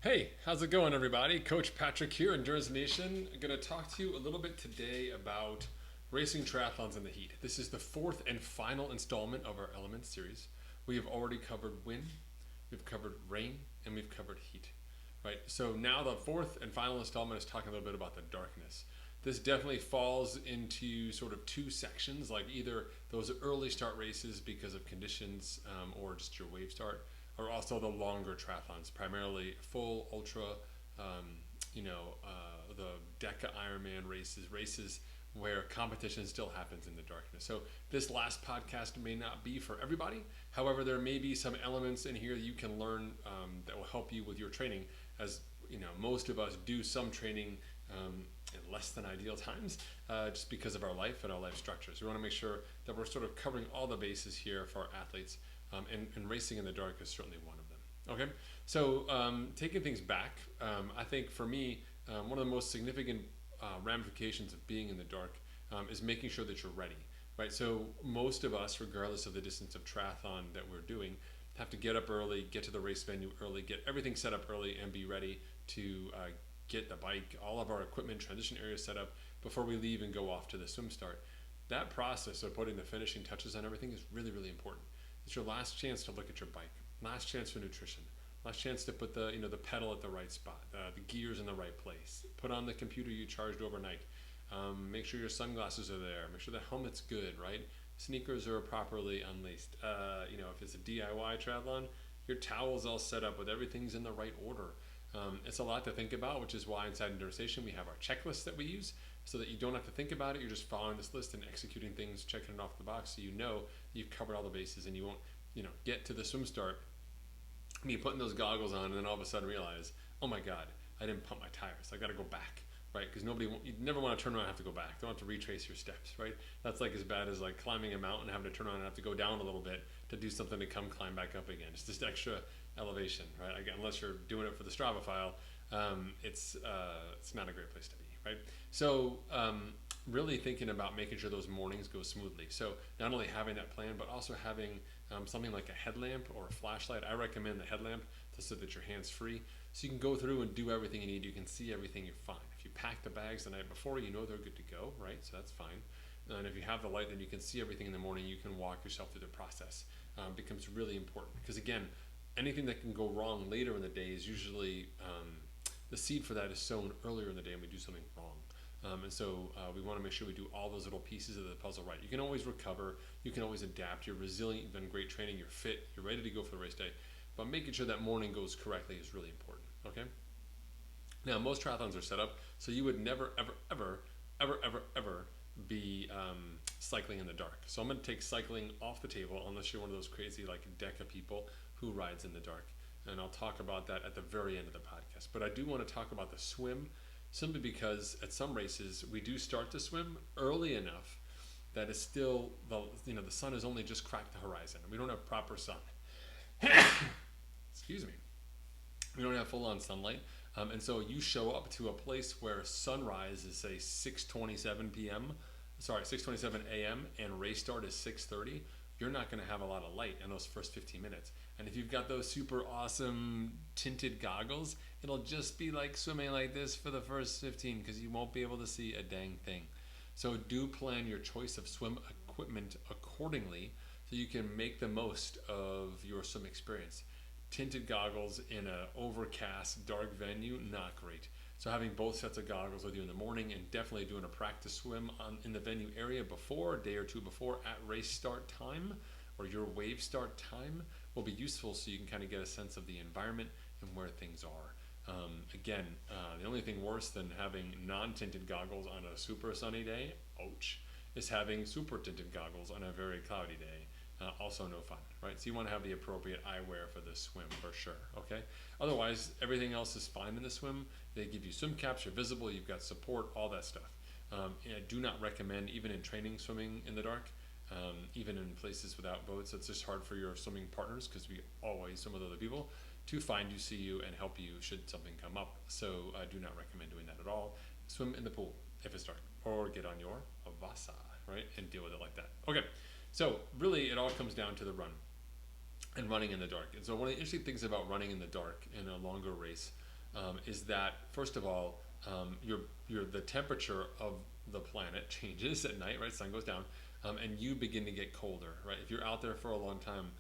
Hey, how's it going, everybody? Coach Patrick here, Endurance Nation. I'm going to talk to you a little bit today about racing triathlons in the heat. This is the fourth and final installment of our Elements series. We have already covered wind, we've covered rain, and we've covered heat. Right? So now the fourth and final installment is talking a little bit about the darkness. This definitely falls into sort of two sections, like either those early start races because of conditions or just your wave start, or also the longer triathlons, primarily full, ultra, um, the DECA Ironman races where competition still happens in the darkness. So this last podcast may not be for everybody. However, there may be some elements in here that you can learn that will help you with your training. As you know, most of us do some training in less than ideal times, just because of our life and our life structures. We want to make sure that we're sort of covering all the bases here for our athletes. And racing in the dark is certainly one of them. Okay, so taking things back, I think for me, one of the most significant ramifications of being in the dark is making sure that you're ready. Right, so most of us, regardless of the distance of triathlon that we're doing, have to get up early, get to the race venue early, get everything set up early, and be ready to get the bike, all of our equipment, transition areas set up before we leave and go off to the swim start. That process of putting the finishing touches on everything is really, really important. It's your last chance to look at your bike, last chance for nutrition, last chance to put the pedal at the right spot, the gears in the right place, put on the computer you charged overnight, make sure your sunglasses are there, make sure the helmet's good, right? Sneakers are properly unlaced. If it's a DIY triathlon, your towel's all set up with everything's in the right order. It's a lot to think about, which is why inside Endurance Nation we have our checklist that we use so that you don't have to think about it. You're just following this list and executing things, checking it off the box so you know you've covered all the bases and you won't, get to the swim start, me putting those goggles on and then all of a sudden realize, oh my God, I didn't pump my tires. I got to go back, right? Because you never want to turn around and have to go back. You don't have to retrace your steps, right? That's like as bad as like climbing a mountain, having to turn around and have to go down a little bit to do something to come climb back up again. It's just extra elevation, right? Again, unless you're doing it for the Strava file, it's not a great place to be, right? So really thinking about making sure those mornings go smoothly. So not only having that plan, but also having something like a headlamp or a flashlight. I recommend the headlamp so that your hand's free, so you can go through and do everything you need. You can see everything, you're fine. If you pack the bags the night before, you know they're good to go, right? So that's fine. And if you have the light, then you can see everything in the morning. You can walk yourself through the process. Becomes really important because again, anything that can go wrong later in the day is usually the seed for that is sown earlier in the day and we do something wrong. And so we want to make sure we do all those little pieces of the puzzle right. You can always recover, you can always adapt, you're resilient, you've done great training, you're fit, you're ready to go for the race day. But making sure that morning goes correctly is really important, okay? Now, most triathlons are set up so you would never, ever, ever, ever, ever, ever be cycling in the dark. So I'm going to take cycling off the table unless you're one of those crazy like DECA people who rides in the dark. And I'll talk about that at the very end of the podcast. But I do want to talk about the swim simply because at some races we do start to swim early enough that it's still the sun has only just cracked the horizon and we don't have proper sun. Excuse me. We don't have full-on sunlight, and so you show up to a place where sunrise is say 6:27 a.m. and race start is 6:30. You're not going to have a lot of light in those first 15 minutes. And if you've got those super awesome tinted goggles, it'll just be like swimming like this for the first 15 because you won't be able to see a dang thing. So do plan your choice of swim equipment accordingly so you can make the most of your swim experience. Tinted goggles in an overcast, dark venue, not great. So having both sets of goggles with you in the morning and definitely doing a practice swim in the venue area before, a day or two before at race start time or your wave start time will be useful so you can kind of get a sense of the environment and where things are. The only thing worse than having non-tinted goggles on a super sunny day, ouch, is having super tinted goggles on a very cloudy day. Also no fun, right? So you want to have the appropriate eyewear for the swim for sure, okay? Otherwise, everything else is fine in the swim. They give you swim caps, you're visible, you've got support, all that stuff. I do not recommend, even in training, swimming in the dark, even in places without boats. It's just hard for your swimming partners because we always swim with other people to find you, see you, and help you should something come up. So I do not recommend doing that at all. Swim in the pool if it's dark, or get on your Vasa, right, and deal with it like that. Okay. So really, it all comes down to the run and running in the dark. And so one of the interesting things about running in the dark in a longer race is that first of all, the temperature of the planet changes at night, right? Sun goes down, and you begin to get colder, right? If you're out there for a long time,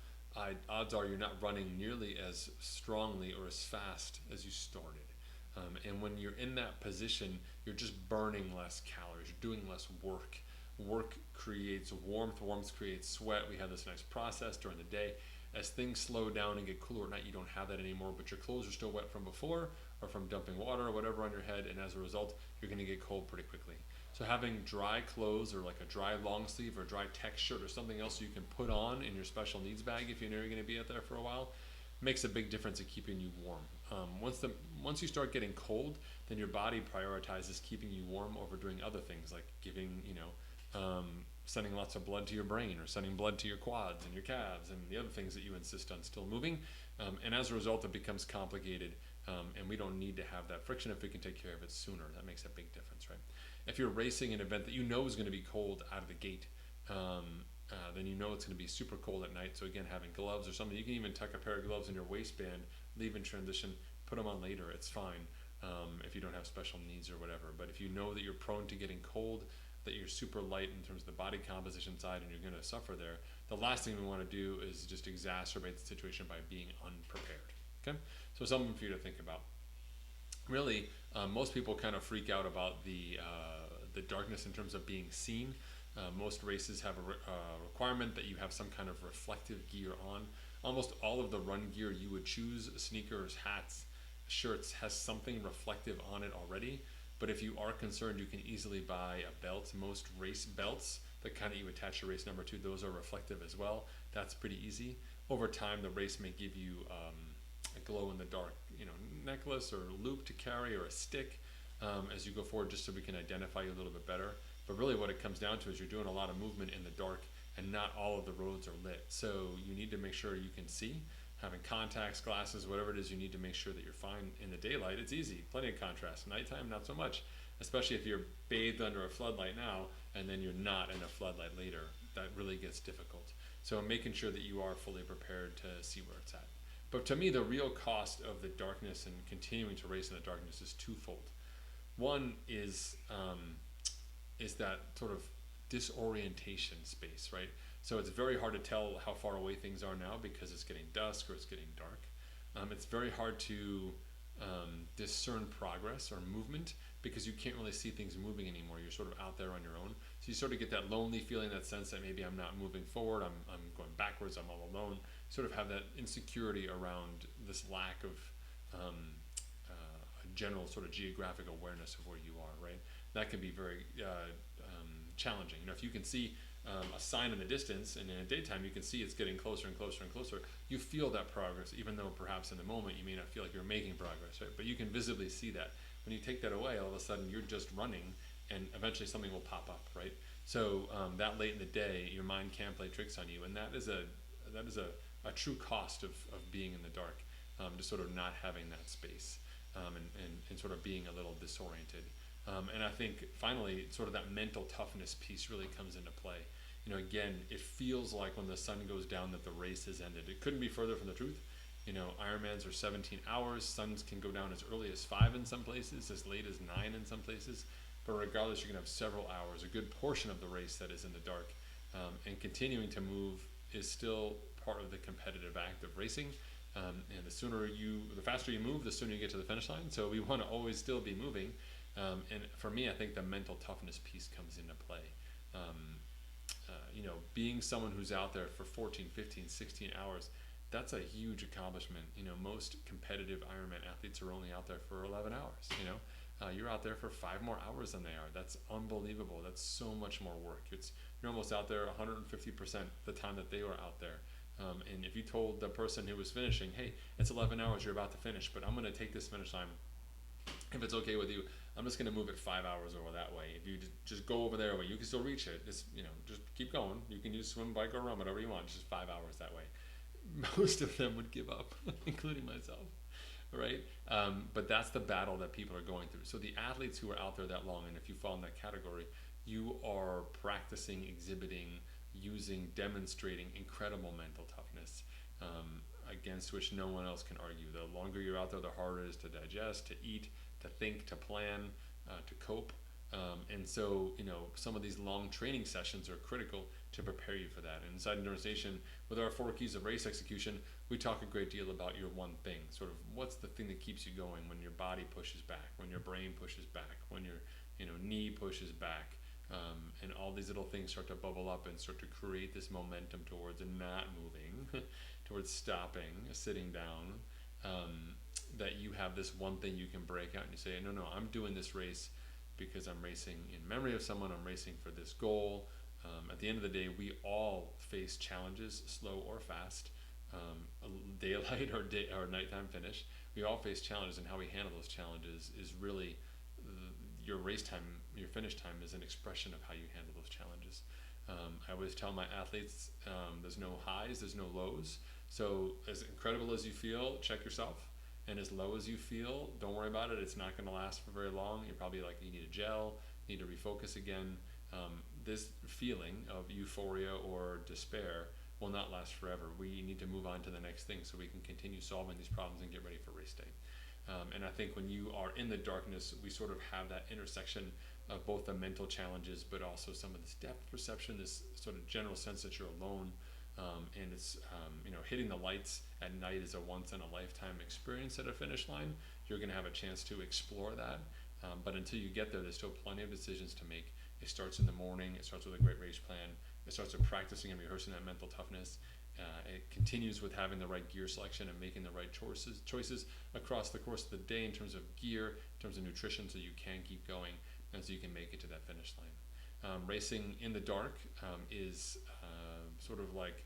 odds are you're not running nearly as strongly or as fast as you started. And when you're in that position, you're just burning less calories, you're doing less work. Work creates warmth, warmth creates sweat. We have this nice process during the day. As things slow down and get cooler at night, you don't have that anymore, but your clothes are still wet from before or from dumping water or whatever on your head, and as a result, you're going to get cold pretty quickly. So having dry clothes or like a dry long sleeve or dry tech shirt or something else you can put on in your special needs bag if you know you're going to be out there for a while makes a big difference in keeping you warm. Once you start getting cold, then your body prioritizes keeping you warm over doing other things like giving, sending lots of blood to your brain or sending blood to your quads and your calves and the other things that you insist on still moving. And as a result, it becomes complicated, and we don't need to have that friction if we can take care of it sooner. That makes a big difference, right? If you're racing an event that you know is going to be cold out of the gate, then you know it's going to be super cold at night. So again, having gloves or something, you can even tuck a pair of gloves in your waistband, leave in transition, put them on later. It's fine if you don't have special needs or whatever. But if you know that you're prone to getting cold, that you're super light in terms of the body composition side and you're going to suffer there, the last thing we want to do is just exacerbate the situation by being unprepared. Okay, so something for you to think about. Really, most people kind of freak out about the darkness in terms of being seen. Most races have a requirement that you have some kind of reflective gear on. Almost all of the run gear you would choose, sneakers, hats, shirts, has something reflective on it already. But if you are concerned, you can easily buy a belt. Most race belts, the kind that you attach to race number 2, those are reflective as well. That's pretty easy. Over time, the race may give you a glow-in-the-dark, necklace or loop to carry or a stick as you go forward, just so we can identify you a little bit better. But really what it comes down to is you're doing a lot of movement in the dark and not all of the roads are lit. So you need to make sure you can see. Having contacts, glasses, whatever it is, you need to make sure that you're fine. In the daylight, it's easy, plenty of contrast. Nighttime, not so much, especially if you're bathed under a floodlight now and then you're not in a floodlight later. That really gets difficult. So making sure that you are fully prepared to see where it's at. But to me, the real cost of the darkness and continuing to race in the darkness is twofold. One is that sort of disorientation space, right? So it's very hard to tell how far away things are now because it's getting dusk or it's getting dark. It's very hard to discern progress or movement because you can't really see things moving anymore. You're sort of out there on your own. So you sort of get that lonely feeling, that sense that maybe I'm not moving forward, I'm going backwards, I'm all alone. Sort of have that insecurity around this lack of a general sort of geographic awareness of where you are, right? That can be very challenging. If you can see a sign in the distance and in the daytime you can see it's getting closer and closer and closer, you feel that progress, even though perhaps in the moment you may not feel like you're making progress, right? But you can visibly see that. When you take that away, all of a sudden you're just running and eventually something will pop up, right? So that late in the day, your mind can play tricks on you, and that is a true cost of being in the dark, just sort of not having that space and sort of being a little disoriented. And I think finally, sort of that mental toughness piece really comes into play. Again, it feels like when the sun goes down that the race has ended. It couldn't be further from the truth. Ironmans are 17 hours. Suns can go down as early as 5 in some places, as late as 9 in some places. But regardless, you're going to have several hours, a good portion of the race that is in the dark. And continuing to move is still part of the competitive act of racing. And the faster you move, the sooner you get to the finish line. So we want to always still be moving. And for me, I think the mental toughness piece comes into play. Being someone who's out there for 14, 15, 16 hours, that's a huge accomplishment. Most competitive Ironman athletes are only out there for 11 hours. You're out there for 5 more hours than they are. That's unbelievable. That's so much more work. You're almost out there 150% the time that they were out there. And if you told the person who was finishing, hey, it's 11 hours, you're about to finish, but I'm going to take this finish line. If it's okay with you, I'm just going to move it 5 hours over that way. If you just go over there, you can still reach it. Just keep going. You can use swim, bike, or run, whatever you want. It's just 5 hours that way. Most of them would give up, including myself, right? But that's the battle that people are going through. So the athletes who are out there that long, and if you fall in that category, you are practicing, exhibiting, demonstrating incredible mental toughness. against which no one else can argue. The longer you're out there, the harder it is to digest, to eat, to think, to plan, to cope. And so, some of these long training sessions are critical to prepare you for that. And inside Endurance Nation, with our 4 keys of race execution, we talk a great deal about your one thing. Sort of what's the thing that keeps you going when your body pushes back, when your brain pushes back, when your knee pushes back. And all these little things start to bubble up and start to create this momentum towards not moving, towards stopping, sitting down, that you have this one thing you can break out and you say, no, I'm doing this race because I'm racing in memory of someone, I'm racing for this goal. At the end of the day, we all face challenges, slow or fast, daylight or nighttime finish. We all face challenges, and how we handle those challenges is really your race time, your finish time is an expression of how you handle those challenges. I always tell my athletes, there's no highs, there's no lows. So as incredible as you feel, check yourself. And as low as you feel, don't worry about it. It's not going to last for very long. You're probably like, you need a gel, need to refocus again. This feeling of euphoria or despair will not last forever. We need to move on to the next thing so we can continue solving these problems and get ready for race day. And I think when you are in the darkness, we sort of have that intersection of both the mental challenges, but also some of this depth perception, this sort of general sense that you're alone. And it's, hitting the lights at night is a once-in-a-lifetime experience at a finish line. You're going to have a chance to explore that. But until you get there, there's still plenty of decisions to make. It starts in the morning. It starts with a great race plan. It starts with practicing and rehearsing that mental toughness. It continues with having the right gear selection and making the right choices across the course of the day in terms of gear, in terms of nutrition, so you can keep going and so you can make it to that finish line. Racing in the dark is sort of like,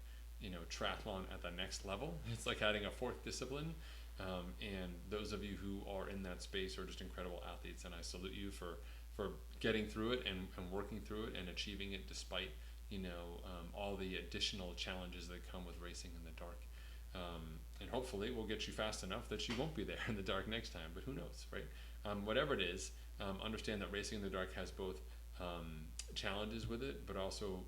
triathlon at the next level. It's like adding a 4th discipline. And those of you who are in that space are just incredible athletes, and I salute you for getting through it and working through it and achieving it despite all the additional challenges that come with racing in the dark. And hopefully we'll get you fast enough that you won't be there in the dark next time, but who knows, right? Whatever it is, understand that racing in the dark has both challenges with it, but also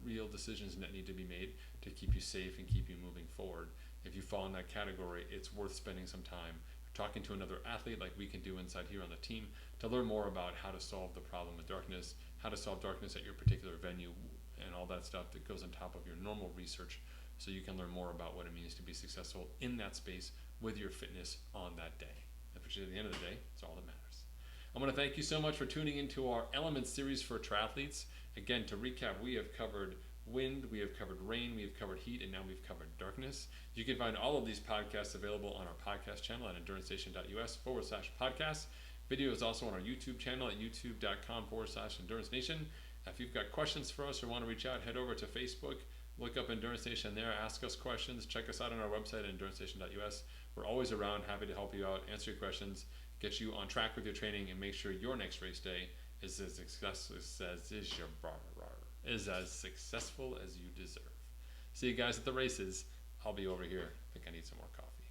real decisions that need to be made to keep you safe and keep you moving forward. If you fall in that category, it's worth spending some time talking to another athlete like we can do inside here on the team to learn more about how to solve the problem with darkness, how to solve darkness at your particular venue, and all that stuff that goes on top of your normal research, so you can learn more about what it means to be successful in that space with your fitness on that day. Which at the end of the day, it's all that matters. I want to thank you so much for tuning into our Elements series for triathletes. Again, to recap, we have covered wind, we have covered rain, we have covered heat, and now we've covered darkness. You can find all of these podcasts available on our podcast channel at endurancestation.us/podcast. Video is also on our YouTube channel at youtube.com/EnduranceNation. If you've got questions for us or want to reach out, head over to Facebook, look up Endurance Nation there, ask us questions, check us out on our website at endurancestation.us. We're always around, happy to help you out, answer your questions, get you on track with your training, and make sure your next race day is as successful as you deserve. See you guys at the races. I'll be over here. I think I need some more coffee.